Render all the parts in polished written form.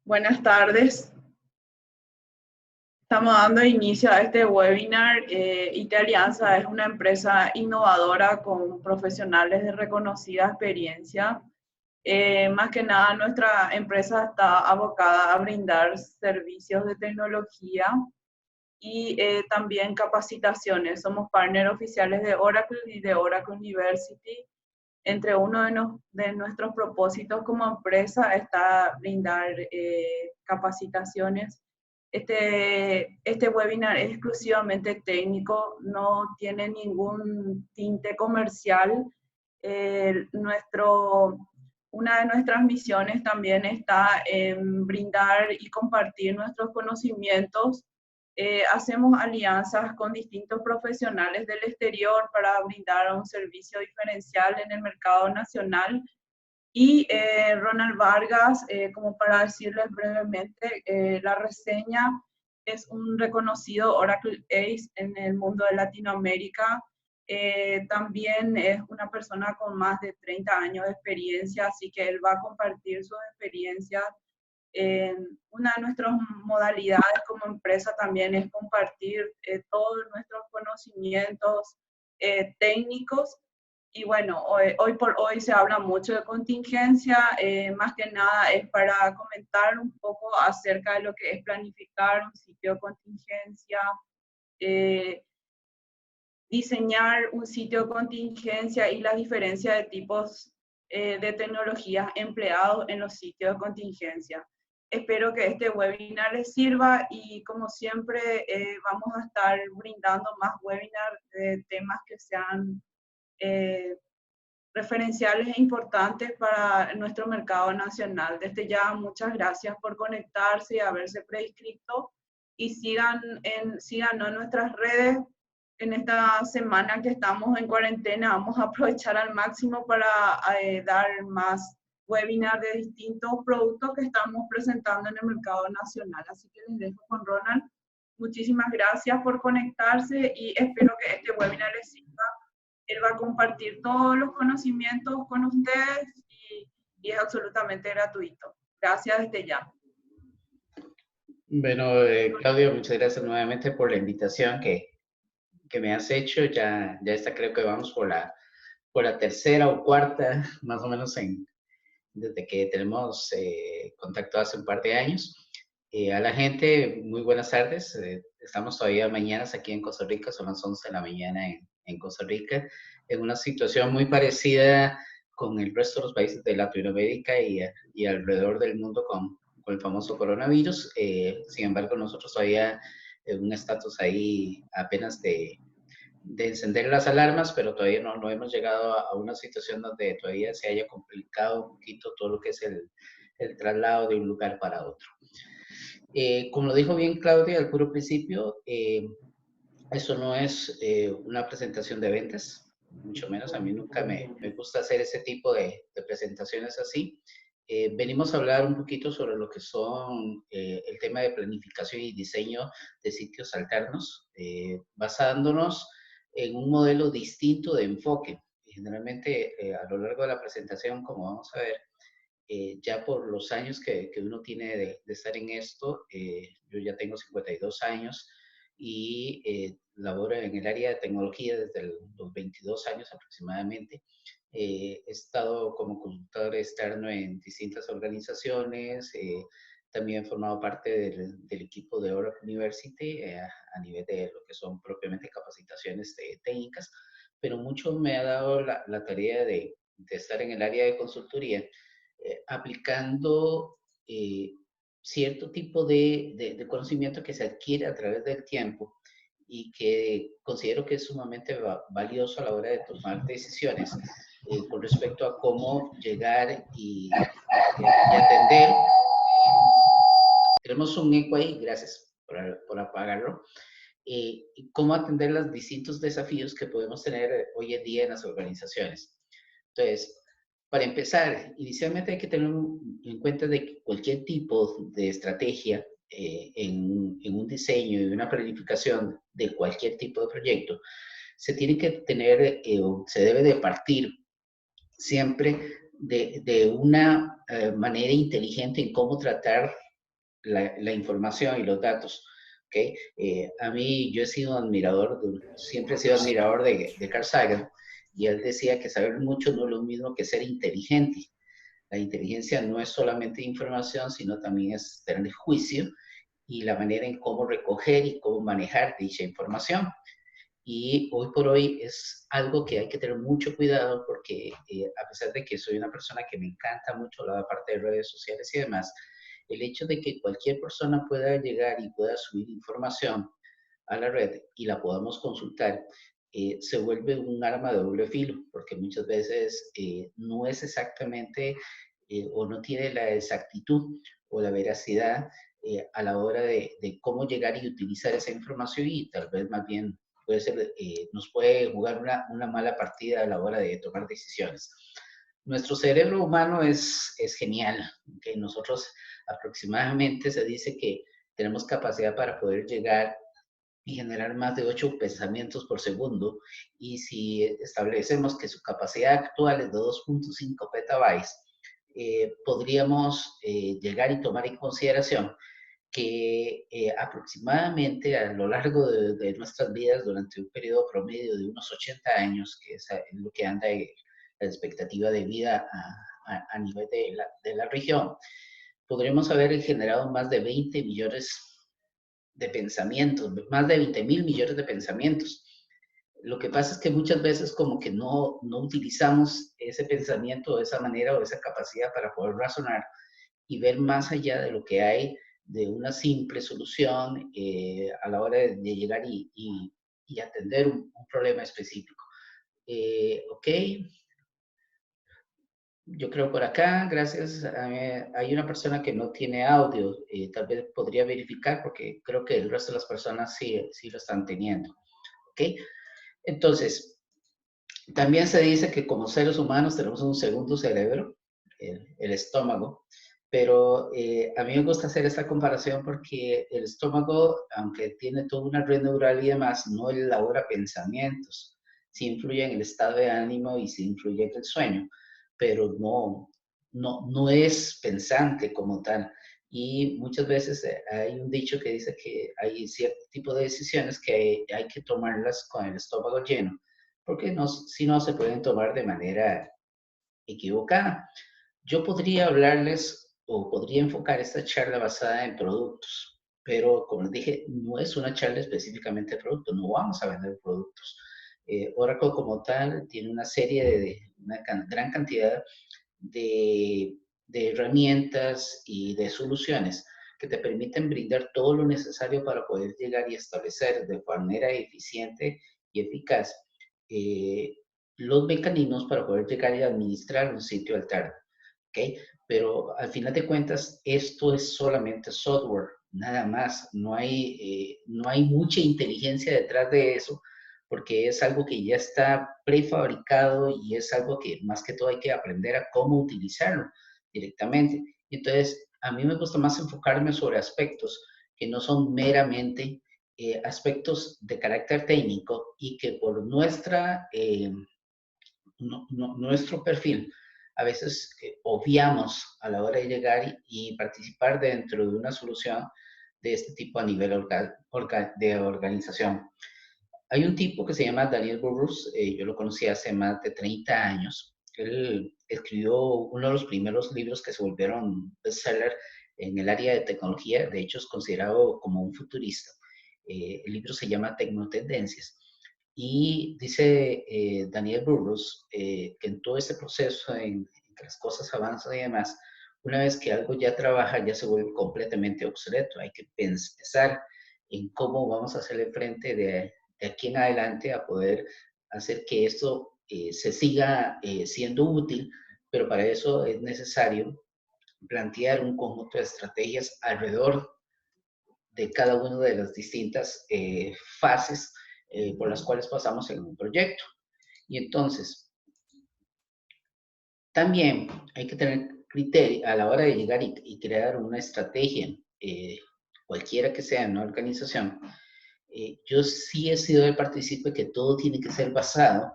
Buenas tardes. Estamos dando inicio a este webinar. IT Alianza es una empresa innovadora con profesionales de reconocida experiencia. Más que nada, nuestra empresa está abocada a brindar servicios de tecnología y también capacitaciones. Somos partners oficiales de Oracle y de Oracle University. Entre uno de nuestros propósitos como empresa está brindar capacitaciones. Este webinar es exclusivamente técnico, no tiene ningún tinte comercial. Una de nuestras misiones también está en brindar y compartir nuestros conocimientos. Hacemos alianzas con distintos profesionales del exterior para brindar un servicio diferencial en el mercado nacional. Y Ronald Vargas, como para decirles brevemente, la reseña es un reconocido Oracle Ace en el mundo de Latinoamérica. También es una persona con más de 30 años de experiencia, así que él va a compartir sus experiencias. Una de nuestras modalidades como empresa también es compartir todos nuestros conocimientos técnicos. Y bueno, hoy por hoy se habla mucho de contingencia, más que nada es para comentar un poco acerca de lo que es planificar un sitio de contingencia, eh, diseñar un sitio de contingencia y la diferencia de tipos de tecnologías empleados en los sitios de contingencia. Espero que este webinar les sirva y como siempre vamos a estar brindando más webinars de temas que sean referenciales e importantes para nuestro mercado nacional. Desde ya, muchas gracias por conectarse y haberse preinscrito y síganos en nuestras redes. En esta semana que estamos en cuarentena vamos a aprovechar al máximo para dar más webinars de distintos productos que estamos presentando en el mercado nacional. Así que les dejo con Ronald. Muchísimas gracias por conectarse y espero que este webinar les sirva. Él va a compartir todos los conocimientos con ustedes y es absolutamente gratuito. Gracias desde ya. Bueno, Claudio, muchas gracias nuevamente por la invitación que me has hecho. Ya está, creo que vamos por la tercera o cuarta, más o menos desde que tenemos contacto hace un par de años. A la gente, muy buenas tardes. Estamos todavía mañanas aquí en Costa Rica, son las 11 de la mañana en Costa Rica, en una situación muy parecida con el resto de los países de Latinoamérica y alrededor del mundo con el famoso coronavirus. Sin embargo, nosotros todavía en un estatus ahí apenas de encender las alarmas, pero todavía no hemos llegado a una situación donde todavía se haya complicado un poquito todo lo que es el traslado de un lugar para otro. Como lo dijo bien Claudia al puro principio, eso no es una presentación de ventas, mucho menos. A mí nunca me gusta hacer ese tipo de presentaciones así. Venimos a hablar un poquito sobre lo que son el tema de planificación y diseño de sitios alternos, basándonos en un modelo distinto de enfoque. Generalmente a lo largo de la presentación, como vamos a ver, ya por los años que uno tiene de estar en esto, yo ya tengo 52 años y laboro en el área de tecnología desde los 22 años aproximadamente. He estado como consultor externo en distintas organizaciones, también he formado parte del equipo de Oracle University a nivel de lo que son propiamente capacitaciones técnicas, pero mucho me ha dado la tarea de estar en el área de consultoría, aplicando cierto tipo de conocimiento que se adquiere a través del tiempo y que considero que es sumamente valioso a la hora de tomar decisiones con respecto a cómo llegar y atender. Tenemos un eco ahí, gracias por apagarlo. Cómo atender los distintos desafíos que podemos tener hoy en día en las organizaciones. Entonces, para empezar, inicialmente hay que tener en cuenta de que cualquier tipo de estrategia en un diseño y una planificación de cualquier tipo de proyecto, se tiene que tener o se debe de partir siempre de una manera inteligente en cómo tratar la información y los datos. ¿Okay? A mí, yo he sido admirador, siempre he sido admirador de Carl Sagan, y él decía que saber mucho no es lo mismo que ser inteligente. La inteligencia no es solamente información, sino también es tener juicio y la manera en cómo recoger y cómo manejar dicha información. Y hoy por hoy es algo que hay que tener mucho cuidado porque a pesar de que soy una persona que me encanta mucho la parte de redes sociales y demás, el hecho de que cualquier persona pueda llegar y pueda subir información a la red y la podamos consultar, se vuelve un arma de doble filo, porque muchas veces no es exactamente o no tiene la exactitud o la veracidad a la hora de cómo llegar y utilizar esa información y tal vez más bien puede ser, nos puede jugar una mala partida a la hora de tomar decisiones. Nuestro cerebro humano es genial. ¿Okay? Nosotros aproximadamente se dice que tenemos capacidad para poder llegar y generar más de 8 pensamientos por segundo. Y si establecemos que su capacidad actual es de 2.5 petabytes, podríamos llegar y tomar en consideración que aproximadamente a lo largo de nuestras vidas, durante un periodo promedio de unos 80 años, que es lo que anda la expectativa de vida a nivel de la región, podremos haber generado más de 20 millones de pensamientos, más de 20 mil millones de pensamientos. Lo que pasa es que muchas veces como que no utilizamos ese pensamiento de esa manera o esa capacidad para poder razonar y ver más allá de lo que hay de una simple solución a la hora de llegar y atender un problema específico. Ok, yo creo por acá, gracias. Hay una persona que no tiene audio, tal vez podría verificar porque creo que el resto de las personas sí lo están teniendo. Ok, entonces, también se dice que como seres humanos tenemos un segundo cerebro, el estómago, pero a mí me gusta hacer esta comparación porque el estómago, aunque tiene toda una red neural y demás, no elabora pensamientos. Sí influye en el estado de ánimo y sí influye en el sueño, pero no es pensante como tal. Y muchas veces hay un dicho que dice que hay cierto tipo de decisiones que hay que tomarlas con el estómago lleno porque no, si no se pueden tomar de manera equivocada. Yo podría hablarles o podría enfocar esta charla basada en productos, pero como les dije, no es una charla específicamente de productos, no vamos a vender productos. Oracle como tal tiene una serie una gran cantidad de herramientas y de soluciones que te permiten brindar todo lo necesario para poder llegar y establecer de manera eficiente y eficaz eh, los mecanismos para poder llegar y administrar un sitio alterno. ¿Okay? Pero al final de cuentas, esto es solamente software, nada más. No hay mucha inteligencia detrás de eso, porque es algo que ya está prefabricado y es algo que más que todo hay que aprender a cómo utilizarlo directamente. Entonces, a mí me gusta más enfocarme sobre aspectos que no son meramente aspectos de carácter técnico y que por nuestro perfil a veces obviamos a la hora de llegar y participar dentro de una solución de este tipo a nivel de organización. Hay un tipo que se llama Daniel Burrus, yo lo conocí hace más de 30 años. Él escribió uno de los primeros libros que se volvieron bestseller en el área de tecnología, de hecho es considerado como un futurista. El libro se llama Tecnotendencias. Y dice Daniel Burrus que en todo este proceso, en que las cosas avanzan y demás, una vez que algo ya trabaja, ya se vuelve completamente obsoleto. Hay que pensar en cómo vamos a hacerle frente de aquí en adelante a poder hacer que esto se siga siendo útil, pero para eso es necesario plantear un conjunto de estrategias alrededor de cada una de las distintas fases por las cuales pasamos en un proyecto. Y entonces, también hay que tener criterio a la hora de llegar y crear una estrategia, cualquiera que sea en una organización. Yo sí he sido el partícipe que todo tiene que ser basado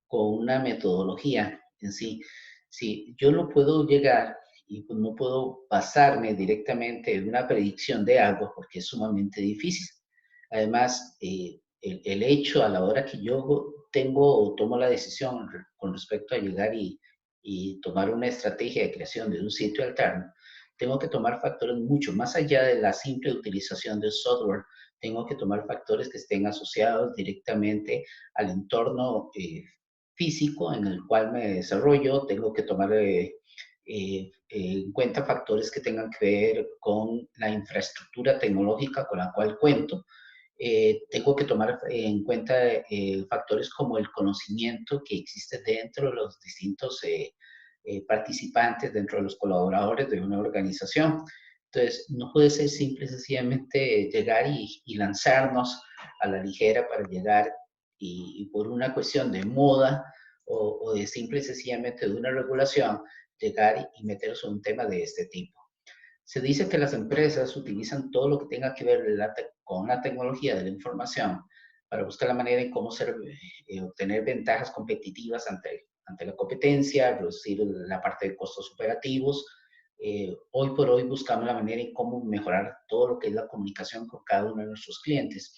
con una metodología en sí. si yo no puedo llegar y pues no puedo basarme directamente en una predicción de algo porque es sumamente difícil. Además, el hecho a la hora que yo tengo o tomo la decisión con respecto a llegar y tomar una estrategia de creación de un sitio alterno, tengo que tomar factores mucho más allá de la simple utilización del software. Tengo que tomar factores que estén asociados directamente al entorno físico en el cual me desarrollo. Tengo que tomar en cuenta factores que tengan que ver con la infraestructura tecnológica con la cual cuento. Tengo que tomar en cuenta factores como el conocimiento que existe dentro de los distintos participantes, dentro de los colaboradores de una organización. Entonces, no puede ser simple y sencillamente llegar y lanzarnos a la ligera para llegar y por una cuestión de moda o de simple y sencillamente de una regulación, llegar y meterse en un tema de este tipo. Se dice que las empresas utilizan todo lo que tenga que ver con la tecnología de la información para buscar la manera en cómo obtener ventajas competitivas ante la competencia, reducir la parte de costos operativos. Hoy por hoy buscamos la manera en cómo mejorar todo lo que es la comunicación con cada uno de nuestros clientes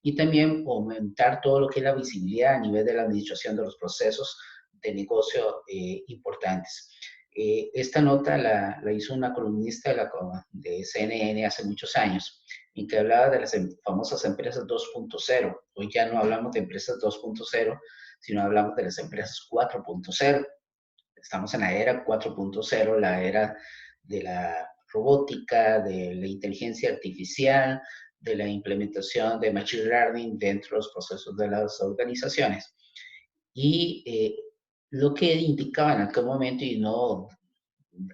y también aumentar todo lo que es la visibilidad a nivel de la administración de los procesos de negocio importantes. Esta nota la hizo una columnista de CNN hace muchos años, en que hablaba de las famosas empresas 2.0. Hoy ya no hablamos de empresas 2.0, sino hablamos de las empresas 4.0. Estamos en la era 4.0, la era de la robótica, de la inteligencia artificial, de la implementación de machine learning dentro de los procesos de las organizaciones. Y lo que indicaba en aquel momento, y no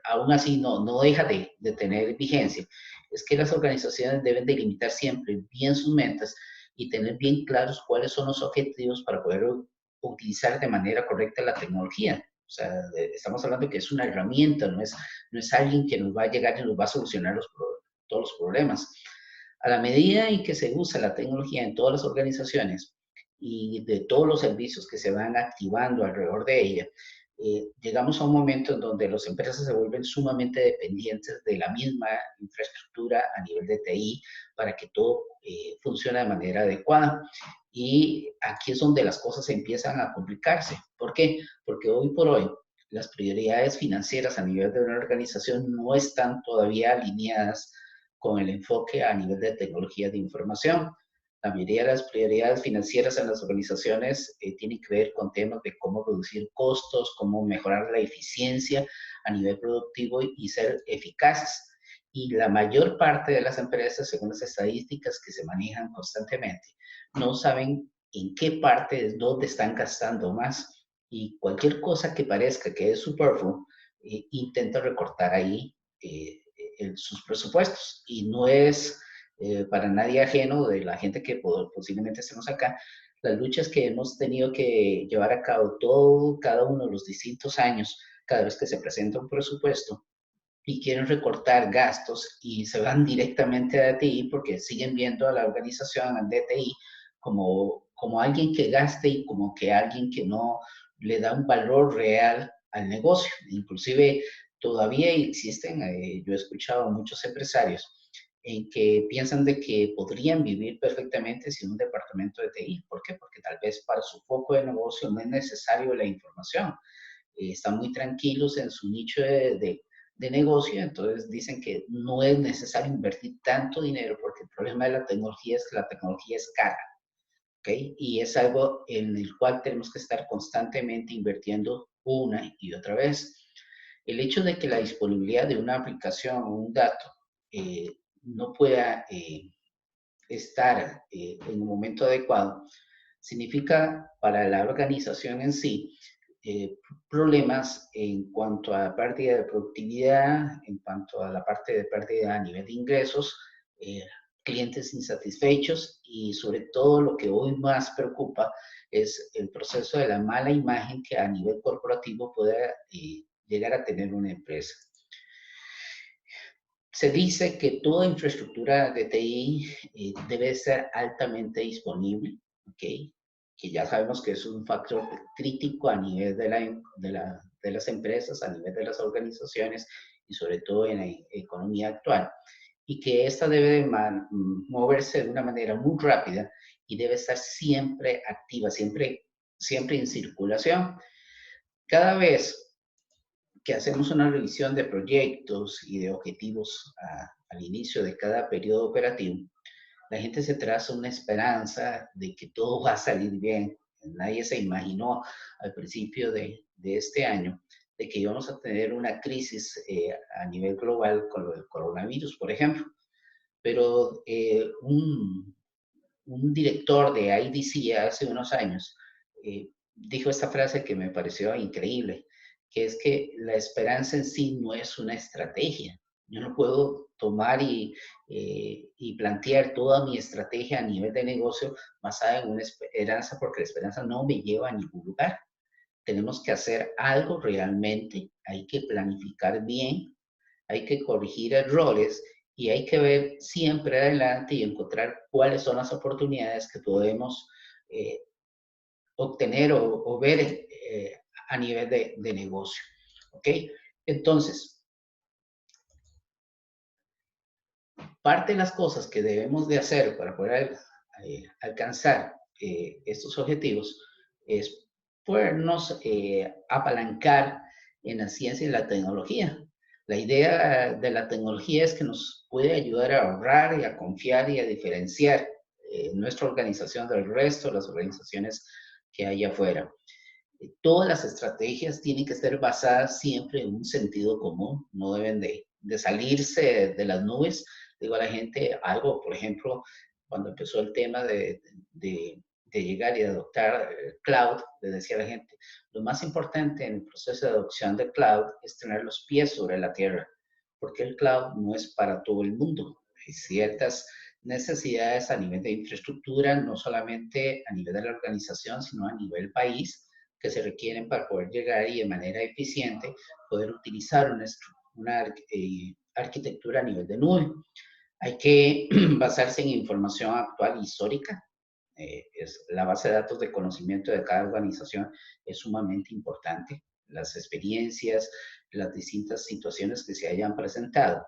aún así no deja de tener vigencia, es que las organizaciones deben delimitar siempre bien sus metas y tener bien claros cuáles son los objetivos para poder utilizar de manera correcta la tecnología. O sea, estamos hablando de que es una herramienta, no es alguien que nos va a llegar y nos va a solucionar todos los problemas. A la medida en que se usa la tecnología en todas las organizaciones y de todos los servicios que se van activando alrededor de ella, llegamos a un momento en donde las empresas se vuelven sumamente dependientes de la misma infraestructura a nivel de TI para que todo funcione de manera adecuada. Y aquí es donde las cosas empiezan a complicarse. ¿Por qué? Porque hoy por hoy las prioridades financieras a nivel de una organización no están todavía alineadas con el enfoque a nivel de tecnología de información. La mayoría de las prioridades financieras en las organizaciones tienen que ver con temas de cómo reducir costos, cómo mejorar la eficiencia a nivel productivo y ser eficaces. Y la mayor parte de las empresas, según las estadísticas que se manejan constantemente, no saben en qué parte es donde están gastando más. Y cualquier cosa que parezca que es superfluo, intenta recortar ahí sus presupuestos. Y no es para nadie ajeno de la gente que posiblemente estemos acá, las luchas que hemos tenido que llevar a cabo cada uno de los distintos años, cada vez que se presenta un presupuesto y quieren recortar gastos y se van directamente a DTI porque siguen viendo a la organización, al DTI, como alguien que gaste y como que alguien que no le da un valor real al negocio. Inclusive todavía existen, yo he escuchado a muchos empresarios en que piensan de que podrían vivir perfectamente sin un departamento de TI. ¿Por qué? Porque tal vez para su foco de negocio no es necesario la información. Están muy tranquilos en su nicho de negocio, entonces dicen que no es necesario invertir tanto dinero porque el problema de la tecnología es que la tecnología es cara, ¿ok? Y es algo en el cual tenemos que estar constantemente invirtiendo una y otra vez. El hecho de que la disponibilidad de una aplicación o un dato no pueda estar en un momento adecuado, significa para la organización en sí problemas en cuanto a pérdida de productividad, en cuanto a la parte de pérdida a nivel de ingresos, eh, clientes insatisfechos y sobre todo lo que hoy más preocupa es el proceso de la mala imagen que a nivel corporativo puede llegar a tener una empresa. Se dice que toda infraestructura de TI debe ser altamente disponible, ¿ok? que ya sabemos que es un factor crítico a nivel de las empresas, a nivel de las organizaciones y sobre todo en la economía actual, y que esta debe moverse de una manera muy rápida y debe estar siempre activa, siempre en circulación. Cada vez que hacemos una revisión de proyectos y de objetivos al inicio de cada periodo operativo, la gente se traza una esperanza de que todo va a salir bien. Nadie se imaginó al principio de este año de que íbamos a tener una crisis a nivel global con lo del coronavirus, por ejemplo. Pero un director de IDC hace unos años dijo esta frase que me pareció increíble, que es que la esperanza en sí no es una estrategia. Yo no puedo tomar y plantear toda mi estrategia a nivel de negocio basada en una esperanza, porque la esperanza no me lleva a ningún lugar. Tenemos que hacer algo realmente, hay que planificar bien, hay que corregir errores y hay que ver siempre adelante y encontrar cuáles son las oportunidades que podemos eh, obtener o ver a nivel de negocio. ¿Ok? Entonces, parte de las cosas que debemos de hacer para poder alcanzar estos objetivos es podernos apalancar en la ciencia y la tecnología. La idea de la tecnología es que nos puede ayudar a ahorrar y a confiar y a diferenciar nuestra organización del resto de las organizaciones que hay afuera. Todas las estrategias tienen que estar basadas siempre en un sentido común, no deben de salirse de las nubes. Digo a la gente algo, por ejemplo, cuando empezó el tema de llegar y adoptar cloud, le decía a la gente, lo más importante en el proceso de adopción de cloud es tener los pies sobre la tierra, porque el cloud no es para todo el mundo. Hay ciertas necesidades a nivel de infraestructura, no solamente a nivel de la organización, sino a nivel país, que se requieren para poder llegar y de manera eficiente poder utilizar una arquitectura a nivel de nube. Hay que basarse en información actual histórica. La base de datos de conocimiento de cada organización es sumamente importante. Las experiencias, las distintas situaciones que se hayan presentado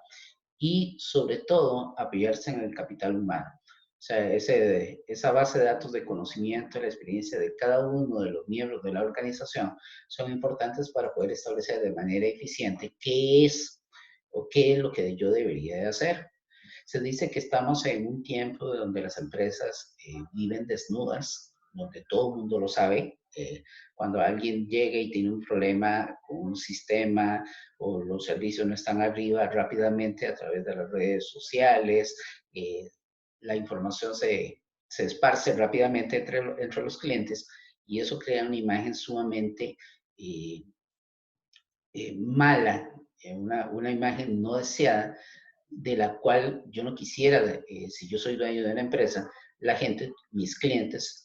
y sobre todo apoyarse en el capital humano. O sea, esa base de datos de conocimiento, la experiencia de cada uno de los miembros de la organización son importantes para poder establecer de manera eficiente qué es o qué es lo que yo debería de hacer. Se dice que estamos en un tiempo donde las empresas viven desnudas, donde todo el mundo lo sabe. Cuando alguien llega y tiene un problema con un sistema o los servicios no están arriba, rápidamente a través de las redes sociales, la información se esparce rápidamente entre los clientes y eso crea una imagen sumamente eh, mala, una imagen no deseada, de la cual yo no quisiera, si yo soy dueño de una empresa, la gente, mis clientes,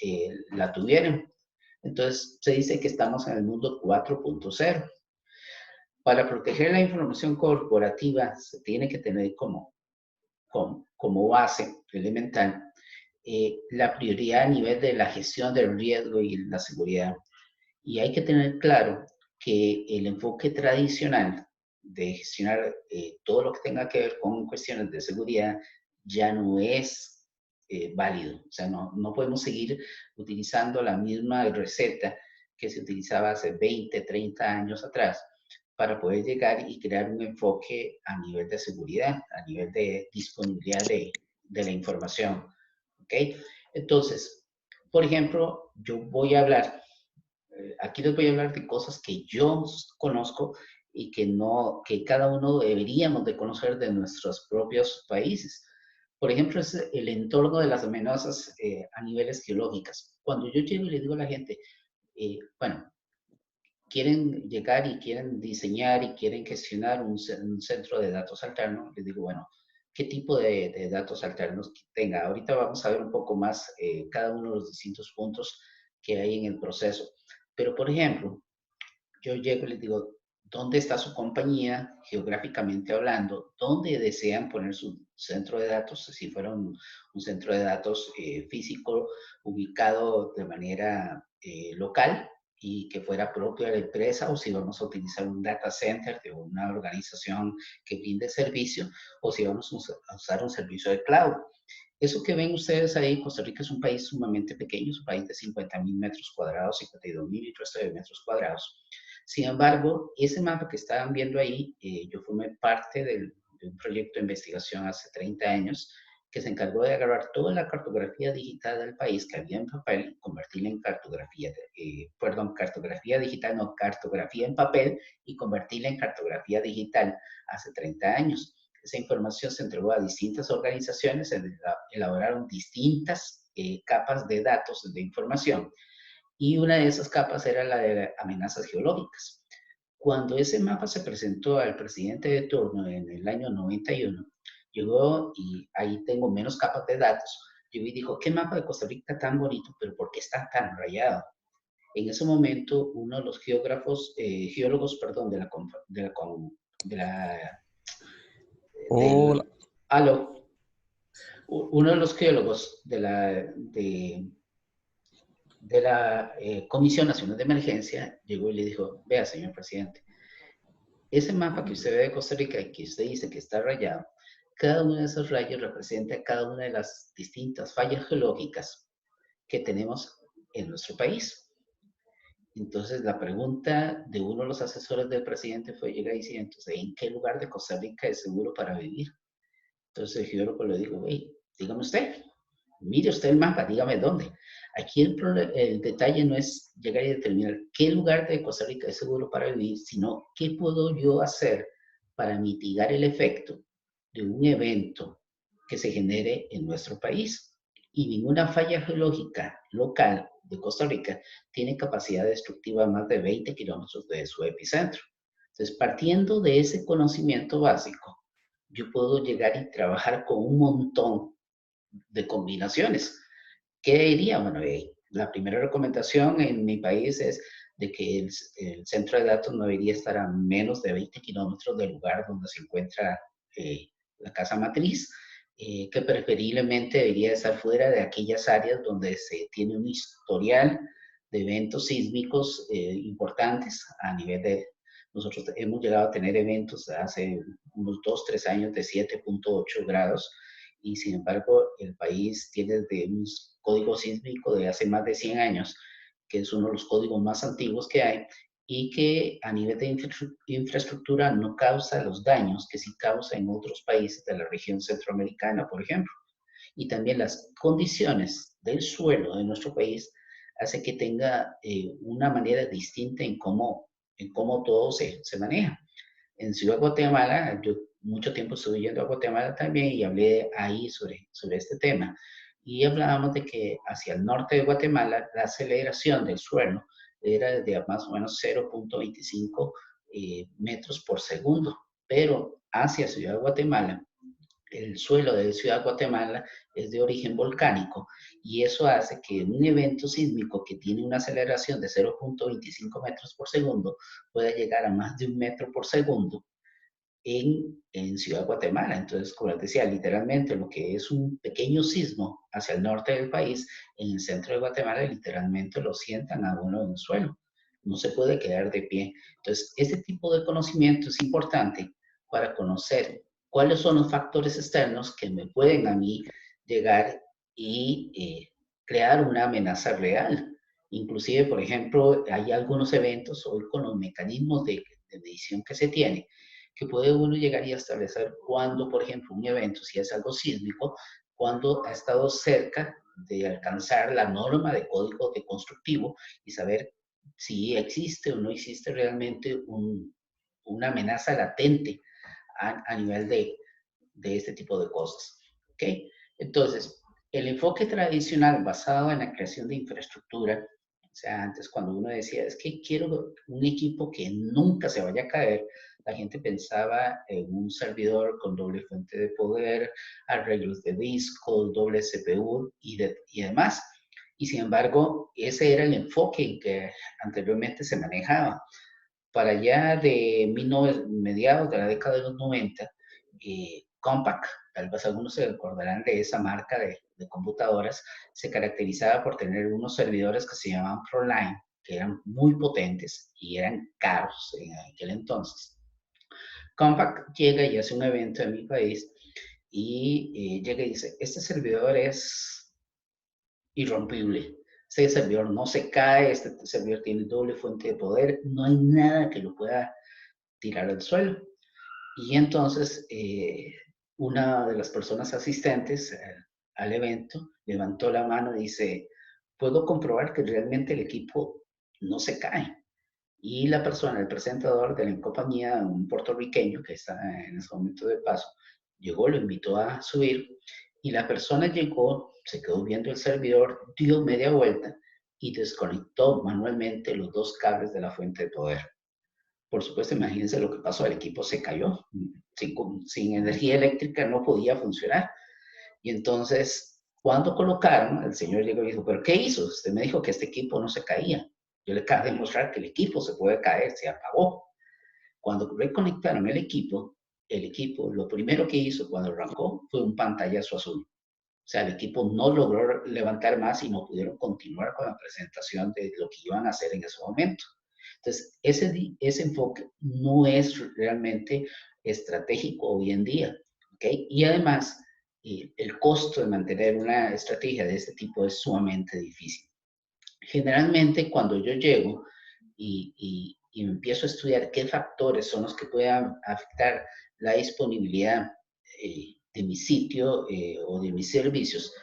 la tuvieran. Entonces, se dice que estamos en el mundo 4.0. Para proteger la información corporativa, se tiene que tener como base elemental la prioridad a nivel de la gestión del riesgo y la seguridad. Y hay que tener claro que el enfoque tradicional de gestionar todo lo que tenga que ver con cuestiones de seguridad ya no es válido. O sea, no podemos seguir utilizando la misma receta que se utilizaba hace 20, 30 años atrás para poder llegar y crear un enfoque a nivel de seguridad, a nivel de disponibilidad de la información. ¿Ok? Entonces, por ejemplo, yo voy a hablar aquí les voy a hablar de cosas que yo conozco y que cada uno deberíamos de conocer de nuestros propios países. Por ejemplo, es el entorno de las amenazas a niveles geológicas. Cuando yo llego y le digo a la gente, bueno, quieren llegar y quieren diseñar y quieren gestionar un centro de datos alternos, les digo, bueno, ¿qué tipo de datos alternos tenga? Ahorita vamos a ver un poco más cada uno de los distintos puntos que hay en el proceso. Pero, por ejemplo, yo llego y les digo, dónde está su compañía geográficamente hablando, dónde desean poner su centro de datos, si fuera un centro de datos físico ubicado de manera local y que fuera propio de la empresa, o si vamos a utilizar un data center de una organización que brinde servicio, o si vamos a usar un servicio de cloud. Eso que ven ustedes ahí, Costa Rica es un país sumamente pequeño, es un país de 50.000 metros cuadrados, 52.000 y resto de metros cuadrados. Sin embargo, ese mapa que estaban viendo ahí, yo formé parte de un proyecto de investigación hace 30 años que se encargó de agarrar toda la cartografía digital del país que había en papel y convertirla en cartografía, cartografía digital, no, cartografía en papel y convertirla en cartografía digital hace 30 años. Esa información se entregó a distintas organizaciones, se elaboraron distintas capas de datos de información y una de esas capas era la de amenazas geológicas. Cuando ese mapa se presentó al presidente de turno en el año 91, llegó y ahí tengo menos capas de datos, llegó y dijo, ¿qué mapa de Costa Rica tan bonito, pero por qué está tan rayado? En ese momento, uno de los geólogos, perdón, de la Hola. del ALO, uno de los geólogos de la Comisión Nacional de Emergencia llegó y le dijo, vea, señor presidente, ese mapa que usted ve de Costa Rica y que usted dice que está rayado, cada uno de esos rayos representa cada una de las distintas fallas geológicas que tenemos en nuestro país. Entonces, la pregunta de uno de los asesores del presidente fue llegar y decir, entonces, ¿en qué lugar de Costa Rica es seguro para vivir? Entonces, el geólogo le dijo, hey, dígame usted, mire usted el mapa, dígame dónde. Aquí el detalle no es llegar y determinar qué lugar de Costa Rica es seguro para vivir, sino qué puedo yo hacer para mitigar el efecto de un evento que se genere en nuestro país. Y ninguna falla geológica local de Costa Rica tiene capacidad destructiva más de 20 kilómetros de su epicentro. Entonces, partiendo de ese conocimiento básico, yo puedo llegar y trabajar con un montón de combinaciones. ¿Qué diría? Bueno, la primera recomendación en mi país es de que el centro de datos no debería estar a menos de 20 kilómetros del lugar donde se encuentra la casa matriz, que preferiblemente debería estar fuera de aquellas áreas donde se tiene un historial de eventos sísmicos importantes a nivel de... Nosotros hemos llegado a tener eventos hace unos 2, 3 años de 7.8 grados y sin embargo el país tiene de un código sísmico de hace más de 100 años, que es uno de los códigos más antiguos que hay y que a nivel de infraestructura no causa los daños que sí causa en otros países de la región centroamericana, por ejemplo. Y también las condiciones del suelo de nuestro país hace que tenga una manera distinta en cómo todo se maneja. En Ciudad Guatemala, yo mucho tiempo estuve yendo a Guatemala también y hablé ahí sobre este tema. Y hablábamos de que hacia el norte de Guatemala la aceleración del suelo era de más o menos 0.25 metros por segundo, pero hacia Ciudad Guatemala el suelo de Ciudad Guatemala es de origen volcánico y eso hace que un evento sísmico que tiene una aceleración de 0.25 metros por segundo pueda llegar a más de 1 metro por segundo en Ciudad Guatemala. Entonces, como les decía, literalmente lo que es un pequeño sismo hacia el norte del país, en el centro de Guatemala, literalmente lo sientan a uno en el suelo. No se puede quedar de pie. Entonces, este tipo de conocimiento es importante para conocer cuáles son los factores externos que me pueden a mí llegar y crear una amenaza real. Inclusive, por ejemplo, hay algunos eventos hoy con los mecanismos de medición que se tiene, que puede uno llegar y establecer cuando, por ejemplo, un evento, si es algo sísmico, cuando ha estado cerca de alcanzar la norma de código de constructivo y saber si existe o no existe realmente una amenaza latente a nivel de este tipo de cosas. ¿Ok? Entonces, el enfoque tradicional basado en la creación de infraestructura, o sea, antes cuando uno decía, es que quiero un equipo que nunca se vaya a caer, la gente pensaba en un servidor con doble fuente de poder, arreglos de disco, doble CPU y demás. Y sin embargo, ese era el enfoque que anteriormente se manejaba. para allá de mediados de la década de los 90, Compaq, tal vez algunos se recordarán de esa marca de computadoras, se caracterizaba por tener unos servidores que se llamaban ProLine, que eran muy potentes y eran caros en aquel entonces. Compaq llega y hace un evento en mi país y llega y dice, este servidor es irrompible. Este servidor no se cae, este servidor tiene doble fuente de poder, no hay nada que lo pueda tirar al suelo. Y entonces una de las personas asistentes al evento levantó la mano y dice, puedo comprobar que realmente el equipo no se cae. Y la persona, el presentador de la compañía, un puertorriqueño que está en ese momento de paso, llegó, lo invitó a subir y la persona llegó, se quedó viendo el servidor, dio media vuelta y desconectó manualmente los dos cables de la fuente de poder. Por supuesto, imagínense lo que pasó, el equipo se cayó, sin energía eléctrica no podía funcionar. Y entonces, cuando colocaron, el señor llegó y dijo, ¿pero qué hizo? Usted me dijo que este equipo no se caía. Yo le acabo de demostrar que el equipo se puede caer, se apagó. Cuando reconectaron el equipo, lo primero que hizo cuando arrancó fue un pantallazo azul. O sea, el equipo no logró levantar más y no pudieron continuar con la presentación de lo que iban a hacer en ese momento. Entonces, ese enfoque no es realmente estratégico hoy en día, ¿ok? Y además, el costo de mantener una estrategia de este tipo es sumamente difícil. Generalmente, cuando yo llego y empiezo a estudiar qué factores son los que puedan afectar la disponibilidad de mi sitio o de mis servicios,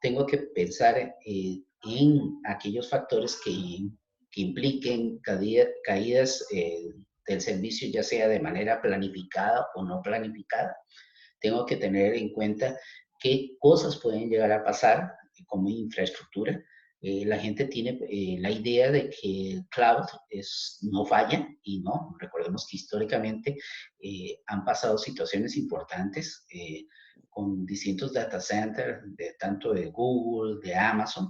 tengo que pensar en aquellos factores que impliquen caídas del servicio, ya sea de manera planificada o no planificada. Tengo que tener en cuenta qué cosas pueden llegar a pasar como infraestructura. La gente tiene la idea de que el cloud no falla y no. Recordemos que históricamente han pasado situaciones importantes con distintos data centers, tanto de Google, de Amazon,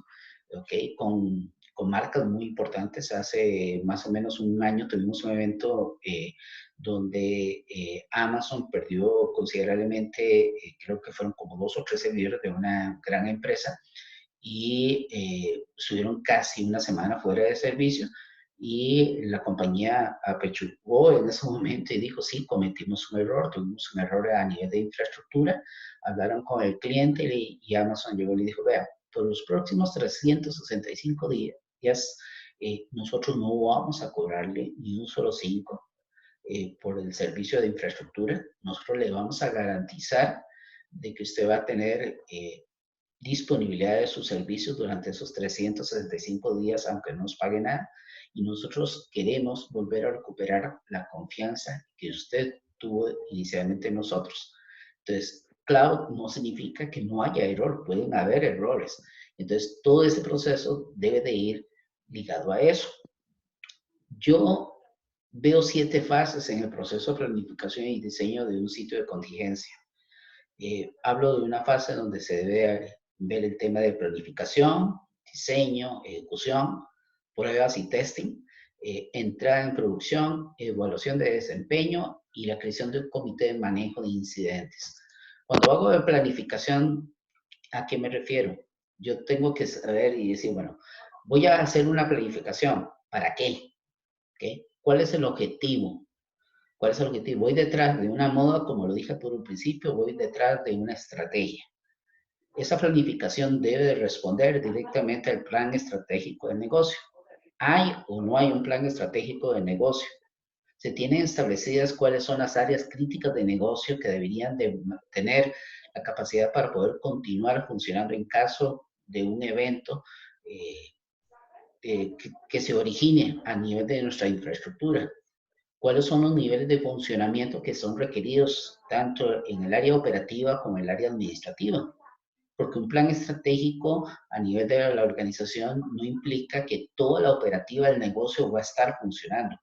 ¿okay? Con marcas muy importantes. Hace más o menos un año tuvimos un evento donde Amazon perdió considerablemente, creo que fueron como 2 o 3 servidores de una gran empresa y estuvieron casi una semana fuera de servicio y la compañía apechugó en ese momento y dijo, sí, cometimos un error, tuvimos un error a nivel de infraestructura, hablaron con el cliente y Amazon llegó y le dijo, vea, por los próximos 365 días nosotros no vamos a cobrarle ni un solo 5 por el servicio de infraestructura. Nosotros le vamos a garantizar de que usted va a tener disponibilidad de sus servicios durante esos 365 días, aunque no nos pague nada. Y nosotros queremos volver a recuperar la confianza que usted tuvo inicialmente en nosotros. Entonces, cloud no significa que no haya error, pueden haber errores. Entonces, todo ese proceso debe de ir ligado a eso. Yo veo 7 fases en el proceso de planificación y diseño de un sitio de contingencia. Hablo de una fase donde se debe ver el tema de planificación, diseño, ejecución, pruebas y testing, entrada en producción, evaluación de desempeño y la creación de un comité de manejo de incidentes. Cuando hago de planificación, ¿a qué me refiero? Yo tengo que saber y decir, bueno, voy a hacer una planificación. ¿Para qué? ¿Okay? ¿Cuál es el objetivo? ¿Cuál es el objetivo? Voy detrás de una moda, como lo dije por un principio, voy detrás de una estrategia. Esa planificación debe de responder directamente al plan estratégico de negocio. ¿Hay o no hay un plan estratégico de negocio? Se tienen establecidas cuáles son las áreas críticas de negocio que deberían de tener la capacidad para poder continuar funcionando en caso de un evento que se origine a nivel de nuestra infraestructura. ¿Cuáles son los niveles de funcionamiento que son requeridos tanto en el área operativa como en el área administrativa? Porque un plan estratégico a nivel de la organización no implica que toda la operativa del negocio va a estar funcionando.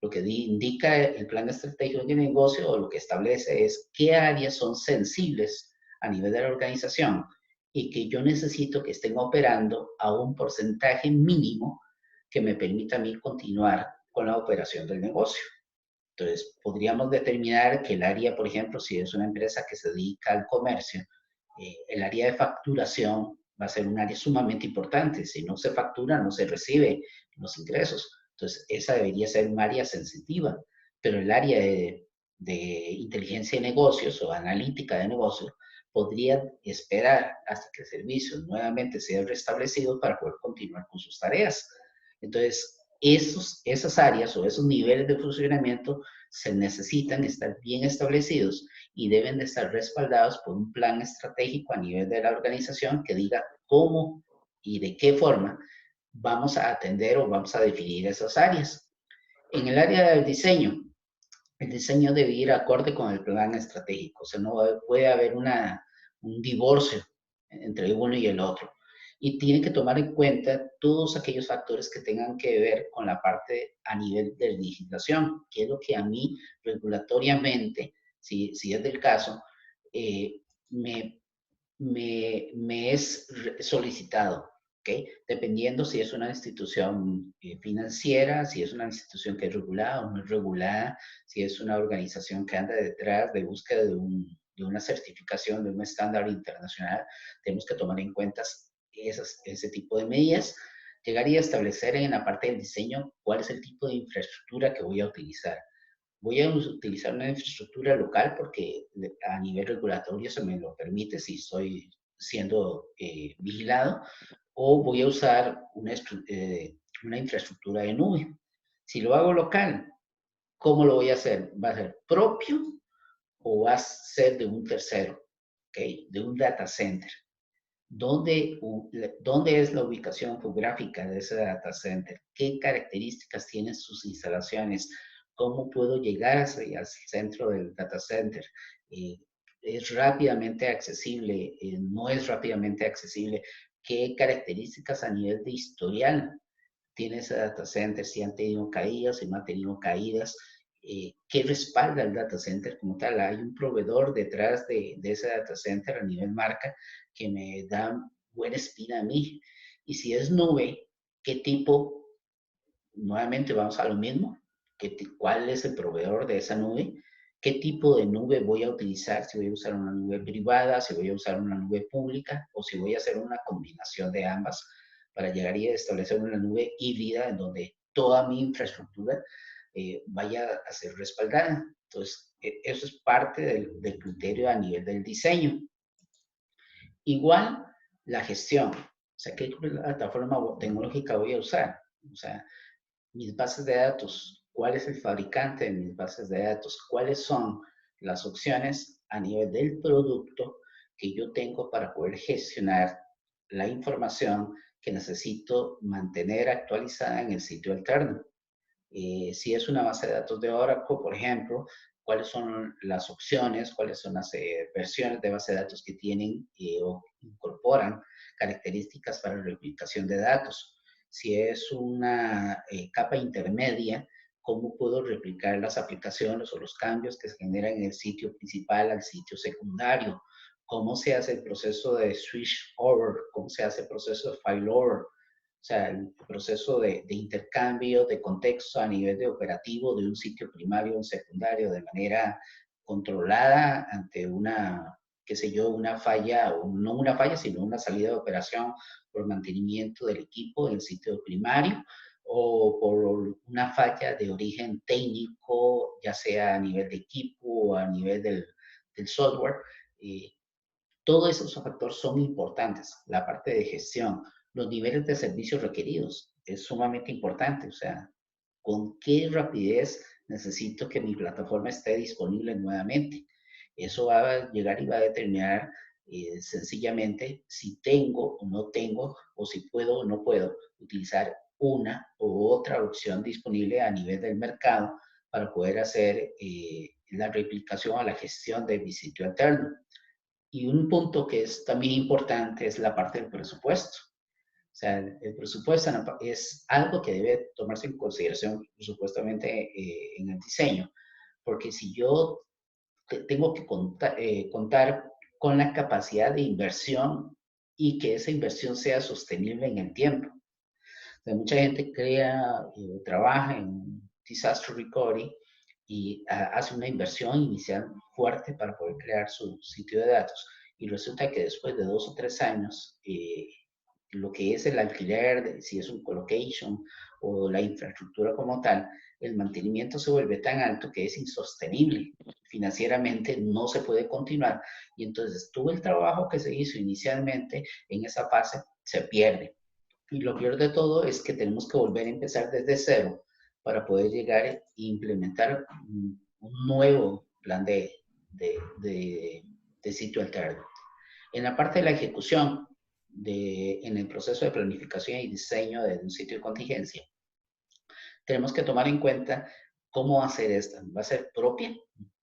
Lo que indica el plan estratégico de negocio o lo que establece es qué áreas son sensibles a nivel de la organización y que yo necesito que estén operando a un porcentaje mínimo que me permita a mí continuar con la operación del negocio. Entonces, podríamos determinar que el área, por ejemplo, si es una empresa que se dedica al comercio, el área de facturación va a ser un área sumamente importante. Si no se factura, no se recibe los ingresos. Entonces, esa debería ser un área sensitiva. Pero el área de inteligencia de negocios o analítica de negocios podría esperar hasta que el servicio nuevamente sea restablecido para poder continuar con sus tareas. Entonces, esas áreas o esos niveles de funcionamiento se necesitan estar bien establecidos y deben de estar respaldados por un plan estratégico a nivel de la organización que diga cómo y de qué forma vamos a atender o vamos a definir esas áreas. En el área del diseño, el diseño debe ir acorde con el plan estratégico, o sea, no puede haber un divorcio entre uno y el otro. Y tiene que tomar en cuenta todos aquellos factores que tengan que ver con la parte a nivel de legislación, que es lo que a mí regulatoriamente, si es del caso, me, me es solicitado. ¿Okay? Dependiendo si es una institución financiera, si es una institución que es regulada o no es regulada, si es una organización que anda detrás de búsqueda de una certificación, de un estándar internacional, tenemos que tomar en cuenta ese tipo de medidas. Llegaría a establecer en la parte del diseño cuál es el tipo de infraestructura que voy a utilizar. Voy a utilizar una infraestructura local porque a nivel regulatorio se me lo permite si estoy siendo vigilado, o voy a usar una infraestructura de nube. Si lo hago local, ¿cómo lo voy a hacer? ¿Va a ser propio o va a ser de un tercero? ¿Okay? De un data center. ¿Dónde es la ubicación geográfica de ese data center? ¿Qué características tienen sus instalaciones? ¿Cómo puedo llegar hacia el centro del data center? ¿Es rápidamente accesible? ¿No es rápidamente accesible? ¿Qué características a nivel de historial tiene ese data center? Si han tenido caídas, si no han tenido caídas. ¿Qué respalda el data center como tal? Hay un proveedor detrás de ese data center a nivel marca que me da buena espina a mí. Y si es nube, ¿qué tipo? Nuevamente vamos a lo mismo. ¿Cuál es el proveedor de esa nube? ¿Qué tipo de nube voy a utilizar? Si voy a usar una nube privada, si voy a usar una nube pública o si voy a hacer una combinación de ambas para llegar a establecer una nube híbrida en donde toda mi infraestructura vaya a ser respaldada. Entonces, eso es parte del criterio a nivel del diseño. Igual la gestión, o sea, ¿qué plataforma tecnológica voy a usar? O sea, mis bases de datos, ¿cuál es el fabricante de mis bases de datos? ¿Cuáles son las opciones a nivel del producto que yo tengo para poder gestionar la información que necesito mantener actualizada en el sitio alterno? Si es una base de datos de Oracle, por ejemplo, cuáles son las opciones, cuáles son las versiones de base de datos que tienen o incorporan características para replicación de datos. Si es una capa intermedia, cómo puedo replicar las aplicaciones o los cambios que se generan en el sitio principal al sitio secundario. Cómo se hace el proceso de switch over, cómo se hace el proceso de file over. O sea, el proceso de intercambio de contexto a nivel de operativo de un sitio primario a un secundario de manera controlada ante una, qué sé yo, una falla, o no una falla, sino una salida de operación por mantenimiento del equipo en el sitio primario o por una falla de origen técnico, ya sea a nivel de equipo o a nivel del software. Todos esos factores son importantes. La parte de gestión, los niveles de servicios requeridos, es sumamente importante. O sea, con qué rapidez necesito que mi plataforma esté disponible nuevamente. Eso va a llegar y va a determinar sencillamente si tengo o no tengo, o si puedo o no puedo utilizar una u otra opción disponible a nivel del mercado para poder hacer la replicación o la gestión de mi sitio alterno. Y un punto que es también importante es la parte del presupuesto. O sea, el presupuesto es algo que debe tomarse en consideración supuestamente en el diseño, porque si yo tengo que contar con la capacidad de inversión y que esa inversión sea sostenible en el tiempo. O sea, mucha gente crea, trabaja en disaster recovery y hace una inversión inicial fuerte para poder crear su sitio de datos. Y resulta que después de 2 o 3 años, lo que es el alquiler, si es un colocation o la infraestructura como tal, el mantenimiento se vuelve tan alto que es insostenible. Financieramente no se puede continuar y entonces todo el trabajo que se hizo inicialmente en esa fase se pierde. Y lo peor de todo es que tenemos que volver a empezar desde cero para poder llegar e implementar un nuevo plan de sitio alterno. En la parte de la ejecución, en el proceso de planificación y diseño de un sitio de contingencia, tenemos que tomar en cuenta cómo hacer esta. ¿Va a ser propia?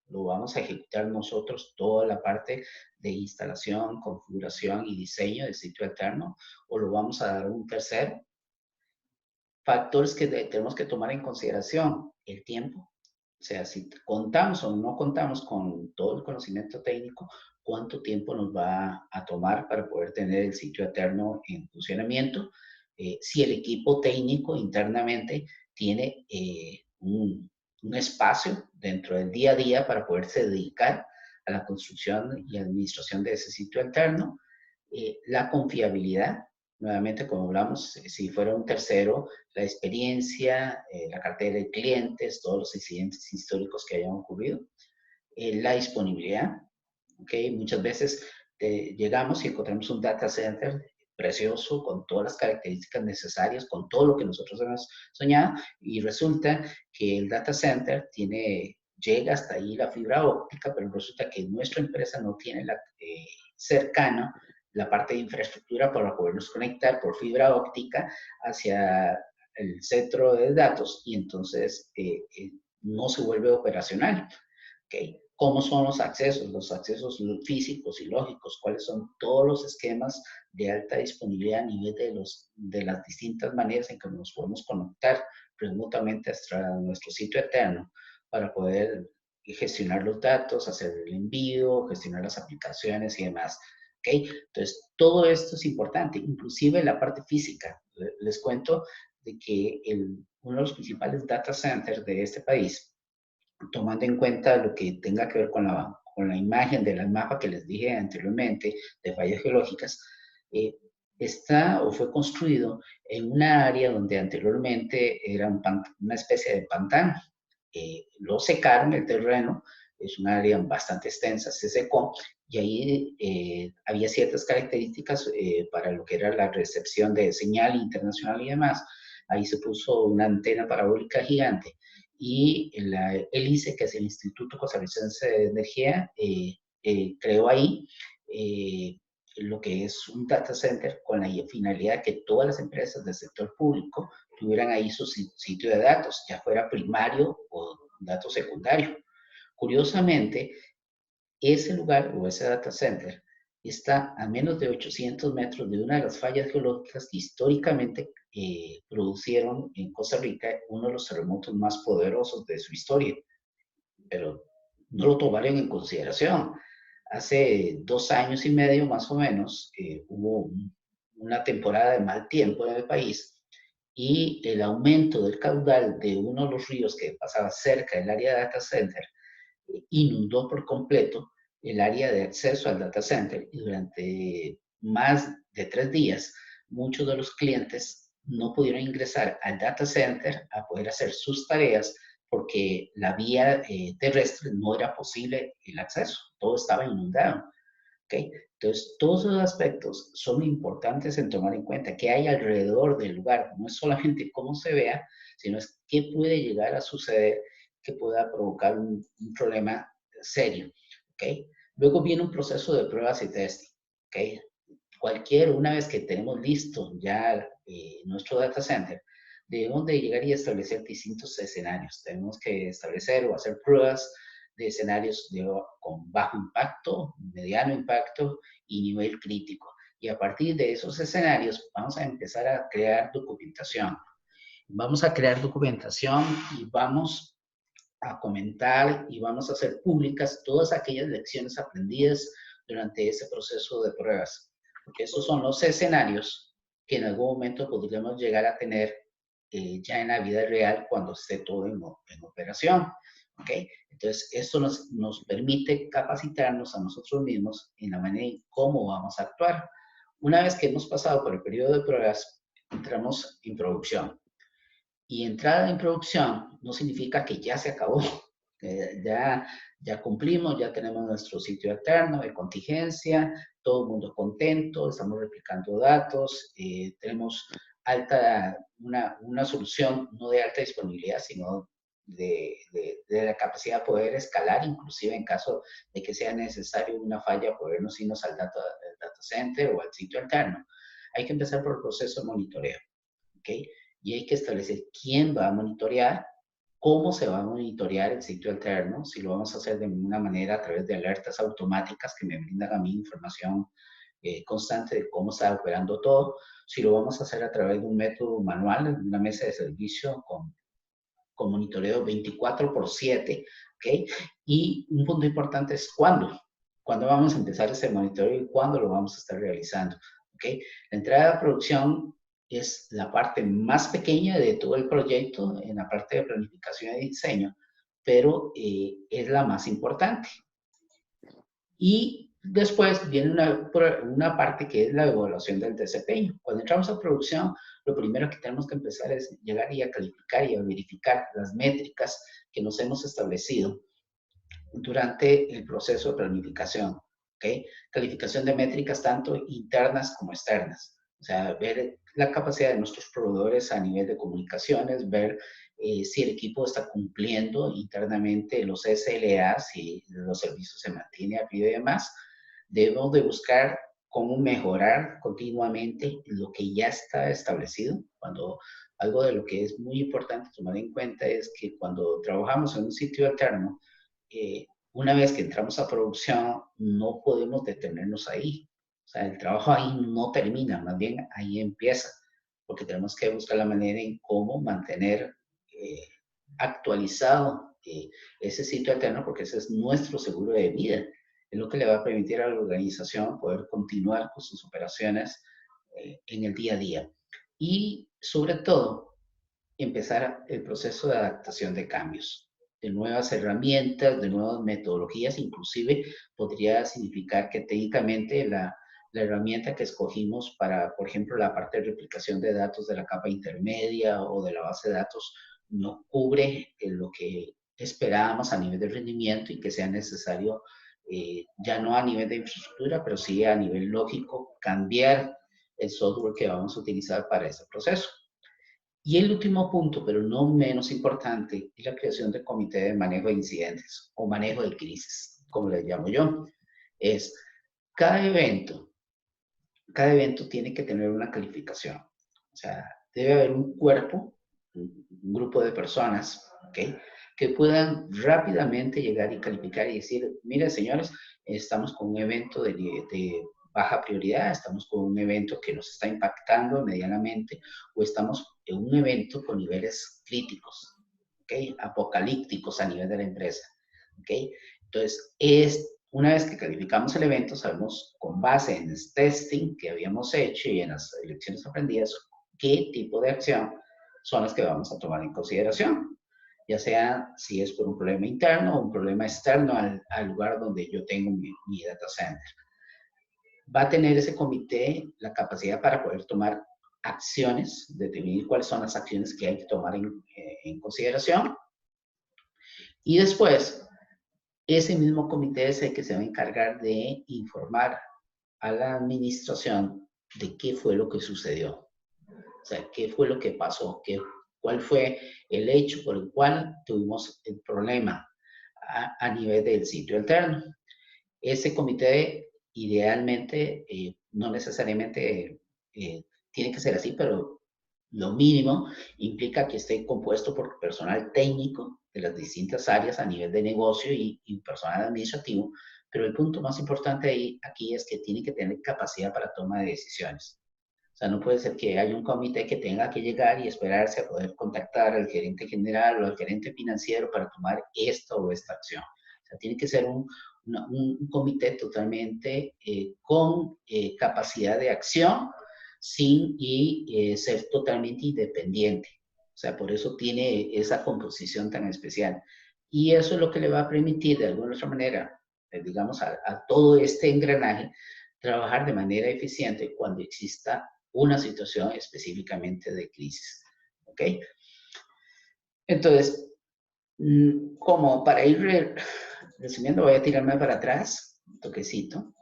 ¿Lo vamos a ejecutar nosotros toda la parte de instalación, configuración y diseño del sitio alterno? ¿O lo vamos a dar a un tercero? Factores que tenemos que tomar en consideración: el tiempo. O sea, si contamos o no contamos con todo el conocimiento técnico, ¿cuánto tiempo nos va a tomar para poder tener el sitio alterno en funcionamiento? Si el equipo técnico internamente tiene un espacio dentro del día a día para poderse dedicar a la construcción y administración de ese sitio alterno. La confiabilidad, nuevamente, como hablamos, si fuera un tercero, la experiencia, la cartera de clientes, todos los incidentes históricos que hayan ocurrido, la disponibilidad, ¿ok? Muchas veces llegamos y encontramos un data center precioso, con todas las características necesarias, con todo lo que nosotros hemos soñado, y resulta que el data center llega hasta ahí la fibra óptica, pero resulta que nuestra empresa no tiene cercana la parte de infraestructura para podernos conectar por fibra óptica hacia el centro de datos, y entonces no se vuelve operacional. ¿Okay? ¿Cómo son los accesos? Los accesos físicos y lógicos. ¿Cuáles son todos los esquemas de alta disponibilidad a nivel de las distintas maneras en que nos podemos conectar remotamente hasta nuestro sitio eterno para poder gestionar los datos, hacer el envío, gestionar las aplicaciones y demás? ¿Okay? Entonces, todo esto es importante, inclusive la parte física. Les cuento de que uno de los principales data centers de este país, tomando en cuenta lo que tenga que ver con la imagen del mapa que les dije anteriormente, de fallas geológicas, está o fue construido en una área donde anteriormente era una especie de pantano. Lo secaron el terreno, es un área bastante extensa, se secó, y ahí había ciertas características para lo que era la recepción de señal internacional y demás. Ahí se puso una antena parabólica gigante, y el ICE, que es el Instituto Costarricense de Energía, creó ahí lo que es un data center con la finalidad que todas las empresas del sector público tuvieran ahí su sitio de datos, ya fuera primario o dato secundario. Curiosamente, ese lugar o ese data center está a menos de 800 metros de una de las fallas geológicas que históricamente produjeron en Costa Rica uno de los terremotos más poderosos de su historia, pero no lo tomaron en consideración. Hace 2 años y medio más o menos hubo una temporada de mal tiempo en el país, y el aumento del caudal de uno de los ríos que pasaba cerca del área de data center inundó por completo el área de acceso al data center, y durante más de 3 días muchos de los clientes no pudieron ingresar al data center a poder hacer sus tareas porque la vía terrestre no era posible el acceso, todo estaba inundado. ¿Okay? Entonces, todos esos aspectos son importantes en tomar en cuenta qué hay alrededor del lugar. No es solamente cómo se vea, sino es qué puede llegar a suceder que pueda provocar un problema serio. ¿Okay? Luego viene un proceso de pruebas y testing. ¿Okay? Una vez que tenemos listo ya nuestro data center, debemos de llegar y establecer distintos escenarios. Tenemos que establecer o hacer pruebas de escenarios con bajo impacto, mediano impacto y nivel crítico. Y a partir de esos escenarios vamos a empezar a crear documentación. Vamos a crear documentación y vamos a comentar y vamos a hacer públicas todas aquellas lecciones aprendidas durante ese proceso de pruebas. Porque esos son los escenarios que en algún momento podríamos llegar a tener ya en la vida real cuando esté todo en operación. ¿Ok? Entonces, esto nos permite capacitarnos a nosotros mismos en la manera en cómo vamos a actuar. Una vez que hemos pasado por el periodo de pruebas, entramos en producción. Y entrada en producción no significa que ya se acabó. Ya cumplimos, ya tenemos nuestro sitio alterno de contingencia, todo el mundo contento, estamos replicando datos, tenemos una solución no de alta disponibilidad, sino de la capacidad de poder escalar, inclusive en caso de que sea necesario una falla, podernos irnos al data center o al sitio alterno. Hay que empezar por el proceso de monitoreo, ¿ok? Y hay que establecer quién va a monitorear, cómo se va a monitorear el sitio alterno, si lo vamos a hacer de una manera a través de alertas automáticas que me brindan a mí información constante de cómo está operando todo, si lo vamos a hacer a través de un método manual, una mesa de servicio con monitoreo 24/7, ¿ok? Y un punto importante es cuándo. ¿Cuándo vamos a empezar ese monitoreo y cuándo lo vamos a estar realizando? ¿Ok? La entrada a producción es la parte más pequeña de todo el proyecto en la parte de planificación y diseño, pero es la más importante. Y después viene una parte que es la evaluación del desempeño. Cuando entramos a producción, lo primero que tenemos que empezar es llegar y a calificar y a verificar las métricas que nos hemos establecido durante el proceso de planificación. ¿Okay? Calificación de métricas tanto internas como externas. O sea, ver la capacidad de nuestros proveedores a nivel de comunicaciones, ver si el equipo está cumpliendo internamente los SLA, si los servicios se mantienen a pie y demás. Debemos de buscar cómo mejorar continuamente lo que ya está establecido. Algo de lo que es muy importante tomar en cuenta es que cuando trabajamos en un sitio alterno, una vez que entramos a producción, no podemos detenernos ahí. O sea, el trabajo ahí no termina, más bien ahí empieza, porque tenemos que buscar la manera en cómo mantener actualizado ese sitio alterno, porque ese es nuestro seguro de vida. Es lo que le va a permitir a la organización poder continuar con sus operaciones en el día a día. Y sobre todo, empezar el proceso de adaptación de cambios, de nuevas herramientas, de nuevas metodologías, inclusive podría significar que técnicamente la herramienta que escogimos para, por ejemplo, la parte de replicación de datos de la capa intermedia o de la base de datos no cubre lo que esperábamos a nivel de rendimiento y que sea necesario, ya no a nivel de infraestructura, pero sí a nivel lógico, cambiar el software que vamos a utilizar para ese proceso. Y el último punto, pero no menos importante, es la creación del comité de manejo de incidentes o manejo de crisis, como le llamo yo. Es cada evento tiene que tener una calificación. O sea, debe haber un cuerpo, un grupo de personas, ¿ok? Que puedan rápidamente llegar y calificar y decir, mire, señores, estamos con un evento de baja prioridad, estamos con un evento que nos está impactando medianamente o estamos en un evento con niveles críticos, ¿ok? Apocalípticos a nivel de la empresa, ¿ok? Entonces, una vez que calificamos el evento, sabemos con base en el testing que habíamos hecho y en las lecciones aprendidas, qué tipo de acción son las que vamos a tomar en consideración, ya sea si es por un problema interno o un problema externo al lugar donde yo tengo mi data center. Va a tener ese comité la capacidad para poder tomar acciones, definir cuáles son las acciones que hay que tomar en consideración. Y después, ese mismo comité es el que se va a encargar de informar a la administración de qué fue lo que sucedió. O sea, qué fue lo que pasó, cuál fue el hecho por el cual tuvimos el problema a nivel del sitio alterno. Ese comité idealmente, no necesariamente tiene que ser así, pero lo mínimo implica que esté compuesto por personal técnico de las distintas áreas a nivel de negocio y personal administrativo, pero el punto más importante aquí es que tiene que tener capacidad para toma de decisiones. O sea, no puede ser que haya un comité que tenga que llegar y esperarse a poder contactar al gerente general o al gerente financiero para tomar esta o esta acción. O sea, tiene que ser un comité totalmente con capacidad de acción y ser totalmente independiente. O sea, por eso tiene esa composición tan especial. Y eso es lo que le va a permitir, de alguna otra manera, digamos, a todo este engranaje, trabajar de manera eficiente cuando exista una situación específicamente de crisis. ¿Ok? Entonces, como para ir resumiendo, voy a tirarme para atrás, un toquecito.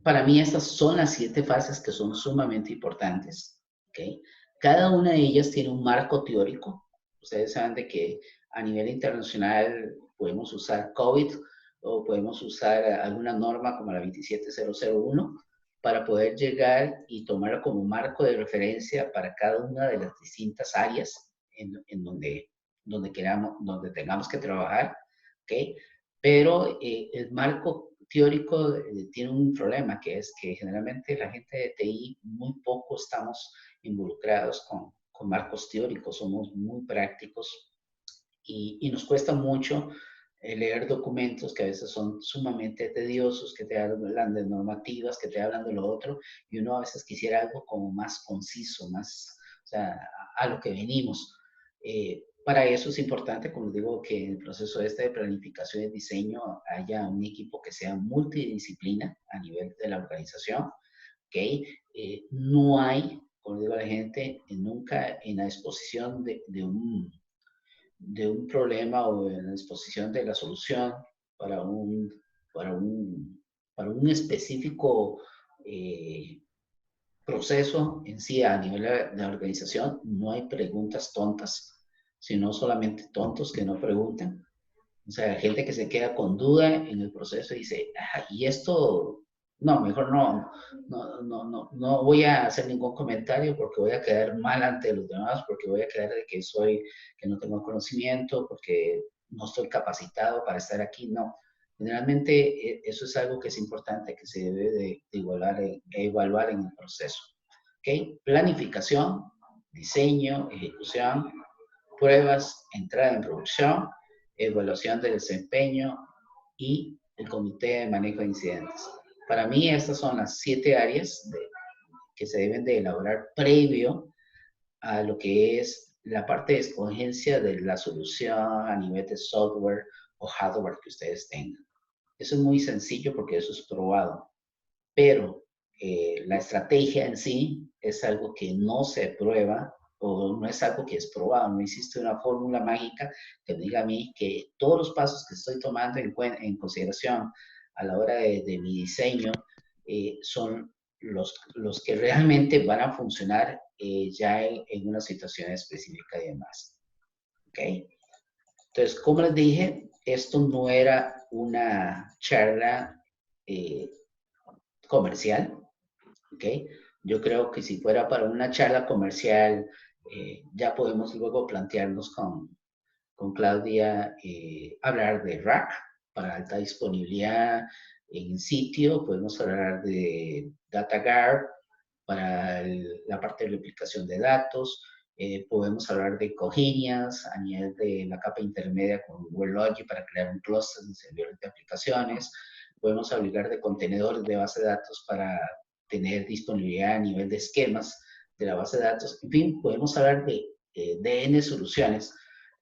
Para mí estas son las 7 fases que son sumamente importantes. ¿Okay? Cada una de ellas tiene un marco teórico. Ustedes saben de que a nivel internacional podemos usar COVID o podemos usar alguna norma como la 27001 para poder llegar y tomarla como marco de referencia para cada una de las distintas áreas en donde tengamos que trabajar. ¿Okay? Pero el marco teórico tiene un problema, que es que generalmente la gente de TI muy poco estamos involucrados con marcos teóricos, somos muy prácticos y nos cuesta mucho leer documentos que a veces son sumamente tediosos, que te hablan de normativas, que te hablan de lo otro, y uno a veces quisiera algo como más conciso, más, o sea, a lo que venimos. Para eso es importante, como digo, que en el proceso este de planificación y diseño haya un equipo que sea multidisciplina a nivel de la organización, ¿ok? No hay, como digo a la gente, nunca en la exposición de un problema o en la exposición de la solución para para un, para un específico proceso en sí a nivel de la organización, no hay preguntas tontas, sino solamente tontos que no preguntan. O sea, gente que se queda con duda en el proceso y dice, ah, y esto, no, mejor no voy a hacer ningún comentario porque voy a quedar mal ante los demás, porque voy a quedar de que no tengo conocimiento, porque no estoy capacitado para estar aquí. No, generalmente eso es algo que es importante, que se debe de evaluar en el proceso. ¿Ok? Planificación, diseño, ejecución, pruebas, entrada en producción, evaluación de desempeño y el comité de manejo de incidentes. Para mí estas son las 7 áreas que se deben de elaborar previo a lo que es la parte de escogencia de la solución a nivel de software o hardware que ustedes tengan. Eso es muy sencillo porque eso es probado, pero la estrategia en sí es algo que no se prueba o no es algo que es probado, no existe una fórmula mágica que me diga a mí que todos los pasos que estoy tomando en consideración a la hora de mi diseño son los que realmente van a funcionar ya en una situación específica y demás. ¿Ok? Entonces, como les dije, esto no era una charla comercial, ¿ok? Yo creo que si fuera para una charla comercial, ya podemos luego plantearnos con Claudia hablar de RAC para alta disponibilidad en sitio, podemos hablar de DataGuard para la parte de replicación de datos, podemos hablar de cogenias a nivel de la capa intermedia con WebLogic para crear un clúster de servidores de aplicaciones, podemos hablar de contenedores de base de datos para tener disponibilidad a nivel de esquemas de la base de datos. En fin, podemos hablar de DN soluciones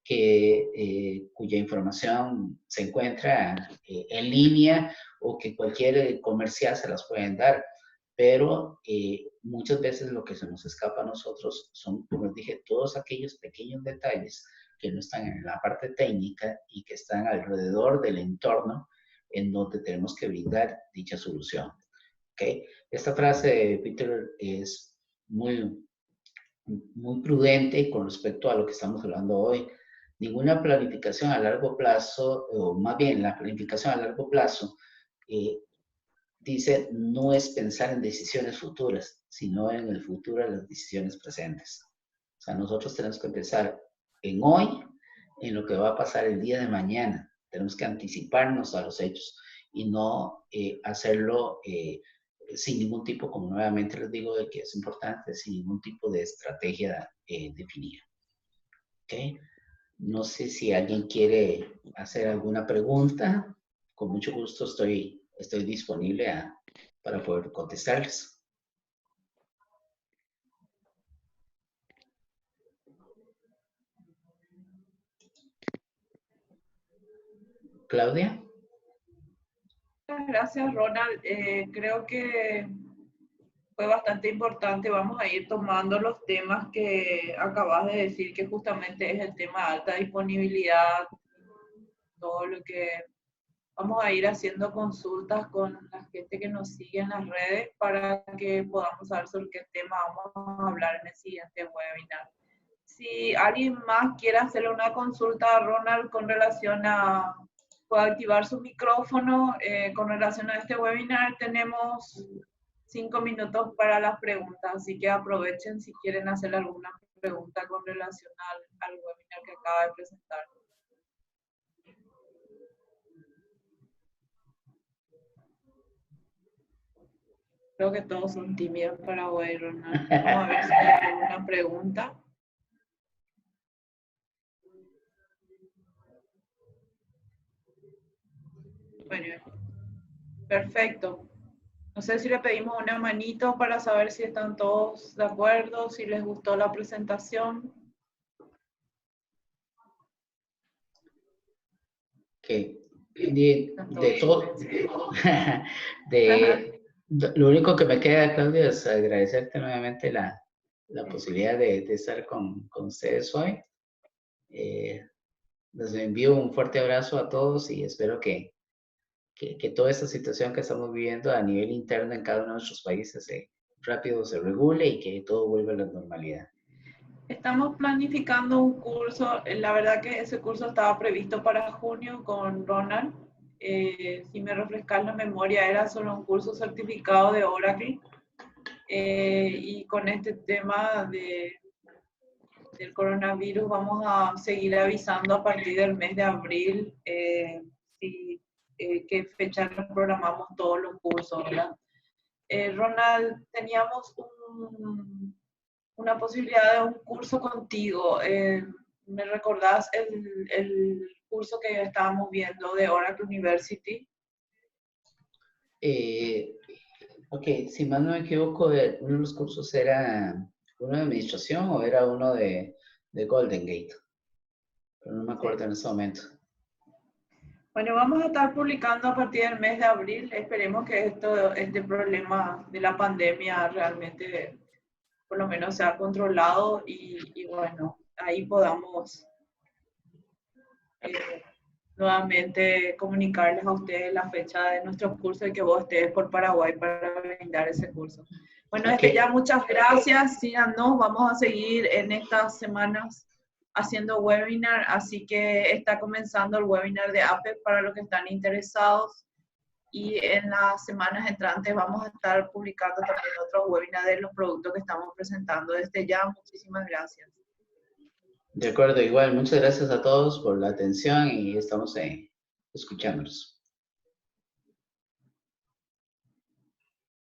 cuya información se encuentra en línea o que cualquier comercial se las pueden dar. Pero muchas veces lo que se nos escapa a nosotros son, como les dije, todos aquellos pequeños detalles que no están en la parte técnica y que están alrededor del entorno en donde tenemos que brindar dicha solución. ¿Okay? Esta frase de Peter es muy prudente con respecto a lo que estamos hablando hoy. Ninguna planificación a largo plazo, o más bien la planificación a largo plazo, dice no es pensar en decisiones futuras, sino en el futuro de las decisiones presentes. O sea, nosotros tenemos que pensar en hoy, en lo que va a pasar el día de mañana. Tenemos que anticiparnos a los hechos y no hacerlo sin ningún tipo, como nuevamente les digo, de que es importante, sin ningún tipo de estrategia definida. ¿Ok? No sé si alguien quiere hacer alguna pregunta. Con mucho gusto estoy disponible para poder contestarles. Claudia. Gracias, Ronald. Creo que fue bastante importante. Vamos a ir tomando los temas que acabas de decir, que justamente es el tema de alta disponibilidad, todo lo que vamos a ir haciendo consultas con la gente que nos sigue en las redes para que podamos saber sobre qué tema vamos a hablar en el siguiente webinar. Si alguien más quiere hacerle una consulta a Ronald con relación a, puede activar su micrófono con relación a este webinar, tenemos 5 minutos para las preguntas, así que aprovechen si quieren hacer alguna pregunta con relación al webinar que acaba de presentar. Creo que todos son tímidos para hoy, Ronald. Vamos a ver si hay alguna pregunta. Bueno, perfecto. No sé si le pedimos una manito para saber si están todos de acuerdo, si les gustó la presentación. Que de todo, lo único que me queda, Claudia, es agradecerte nuevamente la posibilidad de estar con ustedes hoy. Les envío un fuerte abrazo a todos y espero que toda esta situación que estamos viviendo a nivel interno en cada uno de nuestros países rápido se regule y que todo vuelva a la normalidad. Estamos planificando un curso, la verdad que ese curso estaba previsto para junio con Ronald. Si me refrescas la memoria, era solo un curso certificado de Oracle. Y con este tema del coronavirus vamos a seguir avisando a partir del mes de abril qué fecha nos programamos todos los cursos, ¿verdad? Ronald, teníamos una posibilidad de un curso contigo. ¿Me recordás el curso que estábamos viendo de Oracle University? Ok, si mal no me equivoco, uno de los cursos era uno de administración o era uno de Golden Gate. Pero no me acuerdo en ese momento. Bueno, vamos a estar publicando a partir del mes de abril. Esperemos que este problema de la pandemia realmente por lo menos sea controlado y bueno, ahí podamos nuevamente comunicarles a ustedes la fecha de nuestros cursos y que vos estés por Paraguay para brindar ese curso. Bueno, desde ya muchas gracias, síganos, vamos a seguir en estas semanas haciendo webinar, así que está comenzando el webinar de APEC para los que están interesados y en las semanas entrantes vamos a estar publicando también otros webinars de los productos que estamos presentando. Desde ya, muchísimas gracias. De acuerdo, igual, muchas gracias a todos por la atención y estamos escuchándonos.